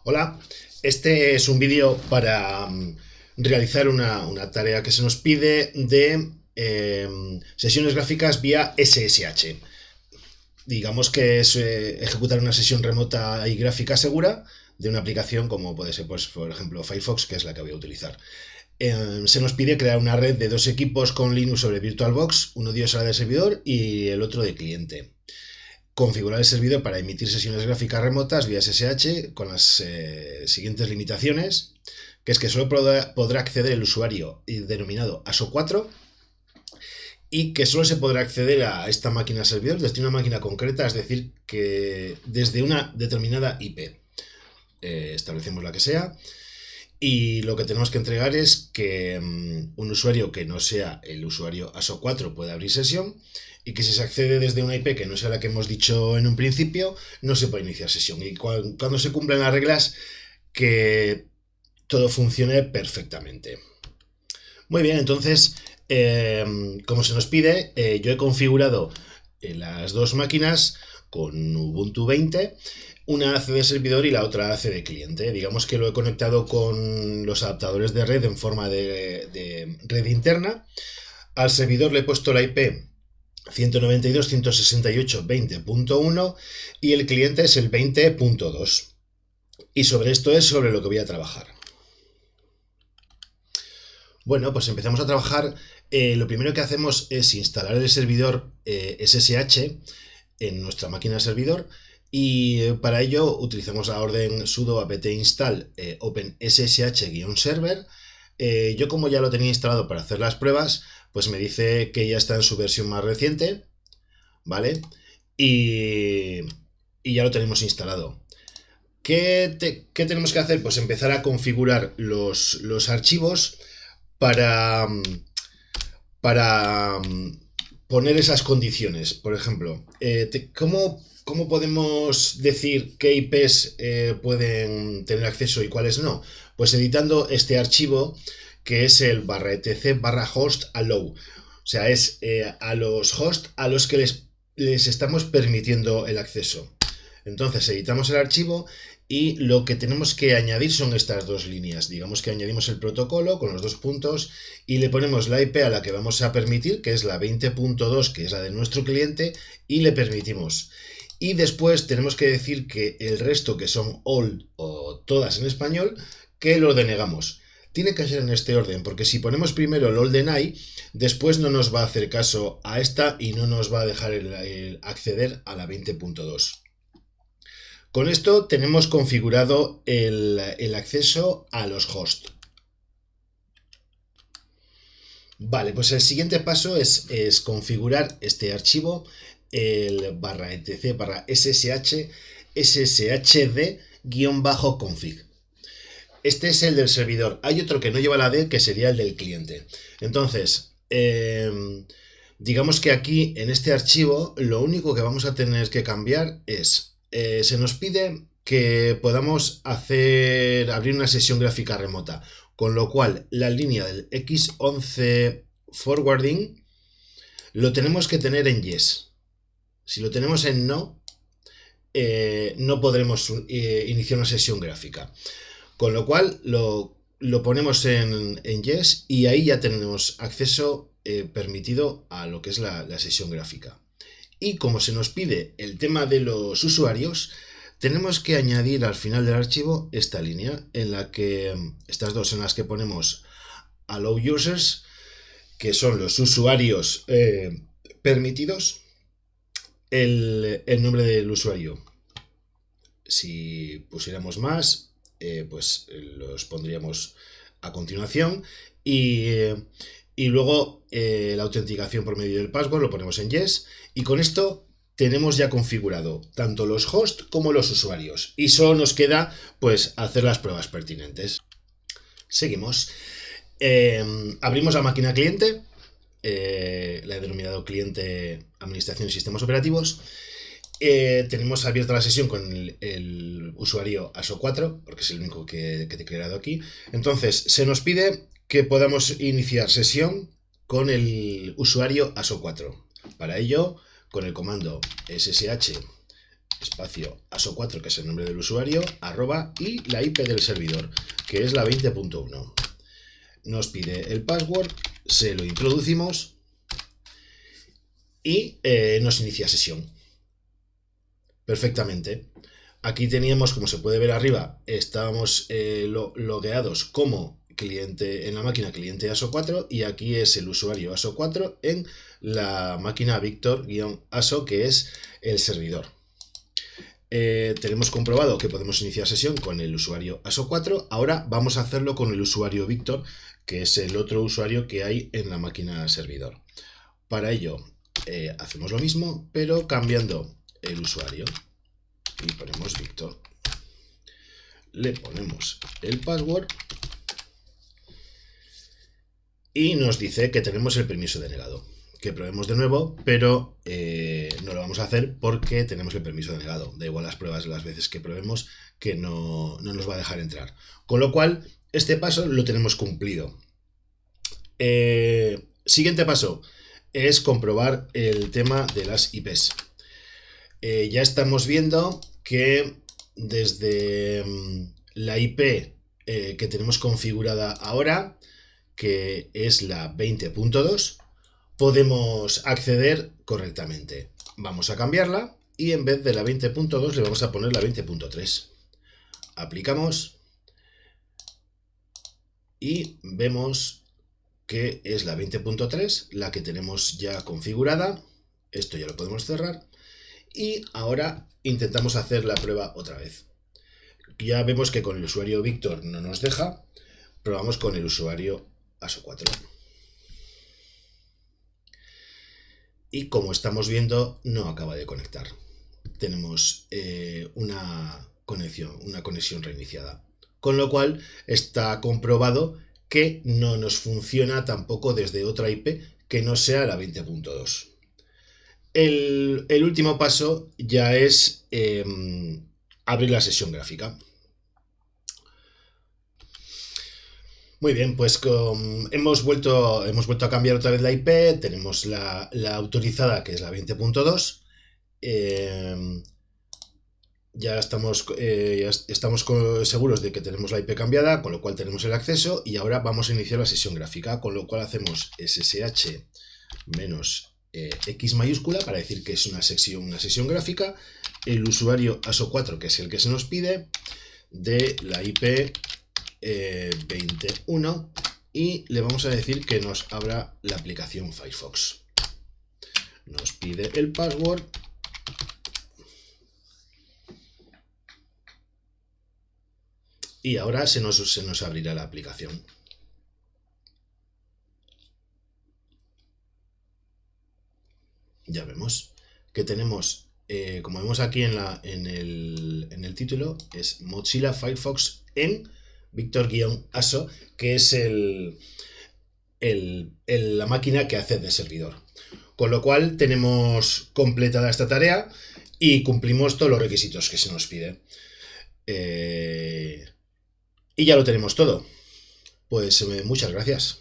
Hola, este es un vídeo para realizar una tarea que se nos pide de sesiones gráficas vía SSH. Digamos que es ejecutar una sesión remota y gráfica segura de una aplicación como puede ser, pues, por ejemplo, Firefox, que es la que voy a utilizar. Se nos pide crear una red de dos equipos con Linux sobre VirtualBox, uno de ellos será de servidor y el otro de cliente. Configurar el servidor para emitir sesiones gráficas remotas vía SSH con las siguientes limitaciones, que es que solo podrá acceder el usuario denominado ASO4 y que solo se podrá acceder a esta máquina servidor desde una máquina concreta, es decir, que desde una determinada IP. Establecemos la que sea y lo que tenemos que entregar es que un usuario que no sea el usuario ASO4 puede abrir sesión y que si se accede desde una IP que no sea la que hemos dicho en un principio, no se puede iniciar sesión. Y cuando se cumplen las reglas, que todo funcione perfectamente. Muy bien, entonces, como se nos pide, yo he configurado las dos máquinas con Ubuntu 20. Una hace de servidor y la otra hace de cliente. Digamos que lo he conectado con los adaptadores de red en forma de red interna. Al servidor le he puesto la IP 192.168.20.1 y el cliente es el 20.2. Y sobre esto es sobre lo que voy a trabajar. Bueno, pues empezamos a trabajar. Lo primero que hacemos es instalar el servidor SSH en nuestra máquina servidor. Y para ello utilizamos la orden sudo apt install OpenSSH-server. Yo, como ya lo tenía instalado para hacer las pruebas, pues me dice que ya está en su versión más reciente, ¿vale? Y ya lo tenemos instalado. ¿Qué tenemos que hacer? Pues empezar a configurar los archivos para, para poner esas condiciones. Por ejemplo, ¿cómo podemos decir qué IPs pueden tener acceso y cuáles no? Pues editando este archivo que es el /etc/host allow. O sea, es a los hosts a los que les estamos permitiendo el acceso. Entonces editamos el archivo y lo que tenemos que añadir son estas dos líneas. Digamos que añadimos el protocolo con los dos puntos y le ponemos la IP a la que vamos a permitir, que es la 20.2, que es la de nuestro cliente, y le permitimos. Y después tenemos que decir que el resto, que son all o todas en español, que lo denegamos. Tiene que ser en este orden, porque si ponemos primero el all deny, después no nos va a hacer caso a esta y no nos va a dejar el acceder a la 20.2. Con esto tenemos configurado el acceso a los hosts. Vale, pues el siguiente paso es configurar este archivo, el /etc/ssh sshd-config. Este es el del servidor. Hay otro que no lleva la D, que sería el del cliente. Entonces, digamos que aquí en este archivo lo único que vamos a tener que cambiar es se nos pide que podamos abrir una sesión gráfica remota, con lo cual la línea del X11 forwarding lo tenemos que tener en yes. Si lo tenemos en no, no podremos iniciar una sesión gráfica. Con lo cual lo ponemos en yes y ahí ya tenemos acceso permitido a lo que es la sesión gráfica. Y como se nos pide el tema de los usuarios, tenemos que añadir al final del archivo esta línea en la que estas dos en las que ponemos allow users, que son los usuarios permitidos, el nombre del usuario. Si pusiéramos más, pues los pondríamos a continuación y luego la autenticación por medio del password lo ponemos en yes y con esto tenemos ya configurado tanto los hosts como los usuarios y solo nos queda pues hacer las pruebas pertinentes. Seguimos. Abrimos la máquina cliente, la he denominado cliente administración y sistemas operativos. Tenemos abierta la sesión con el usuario ASO4 porque es el único que he creado aquí. Entonces se nos pide que podamos iniciar sesión con el usuario ASO4. Para ello, con el comando ssh espacio aso4, que es el nombre del usuario, arroba, y la IP del servidor, que es la 20.1. Nos pide el password, se lo introducimos y nos inicia sesión. Perfectamente. Aquí teníamos, como se puede ver arriba, estábamos logueados como cliente en la máquina cliente ASO4 y aquí es el usuario ASO4 en la máquina Victor-ASO, que es el servidor. Tenemos comprobado que podemos iniciar sesión con el usuario ASO4. Ahora vamos a hacerlo con el usuario Victor, que es el otro usuario que hay en la máquina servidor. Para ello hacemos lo mismo, pero cambiando el usuario y ponemos Victor. Le ponemos el password y nos dice que tenemos el permiso denegado. Que probemos de nuevo, pero no lo vamos a hacer porque tenemos el permiso denegado. Da igual las pruebas las veces que probemos, que no nos va a dejar entrar. Con lo cual, este paso lo tenemos cumplido. Siguiente paso es comprobar el tema de las IPs. Ya estamos viendo que desde la IP que tenemos configurada ahora, que es la 20.2, podemos acceder correctamente. Vamos a cambiarla y en vez de la 20.2 le vamos a poner la 20.3. Aplicamos y vemos que es la 20.3 la que tenemos ya configurada. Esto ya lo podemos cerrar y ahora intentamos hacer la prueba otra vez. Ya vemos que con el usuario Victor no nos deja. Probamos con el usuario ASO4. Y como estamos viendo, no acaba de conectar. Tenemos una conexión reiniciada. Con lo cual está comprobado que no nos funciona tampoco desde otra IP que no sea la 20.2. El último paso ya es abrir la sesión gráfica. Muy bien, pues hemos vuelto a cambiar otra vez la IP, tenemos la autorizada, que es la 20.2. Ya estamos seguros de que tenemos la IP cambiada, con lo cual tenemos el acceso y ahora vamos a iniciar la sesión gráfica, con lo cual hacemos SSH X mayúscula para decir que es una sesión gráfica, el usuario ASO4, que es el que se nos pide, de la IP 21 y le vamos a decir que nos abra la aplicación Firefox. Nos pide el password y ahora se nos abrirá la aplicación. Ya vemos que tenemos, como vemos aquí en el título, es Mozilla Firefox en Victor-ASO, que es la máquina que hace de servidor. Con lo cual tenemos completada esta tarea y cumplimos todos los requisitos que se nos pide. Y ya lo tenemos todo. Pues muchas gracias.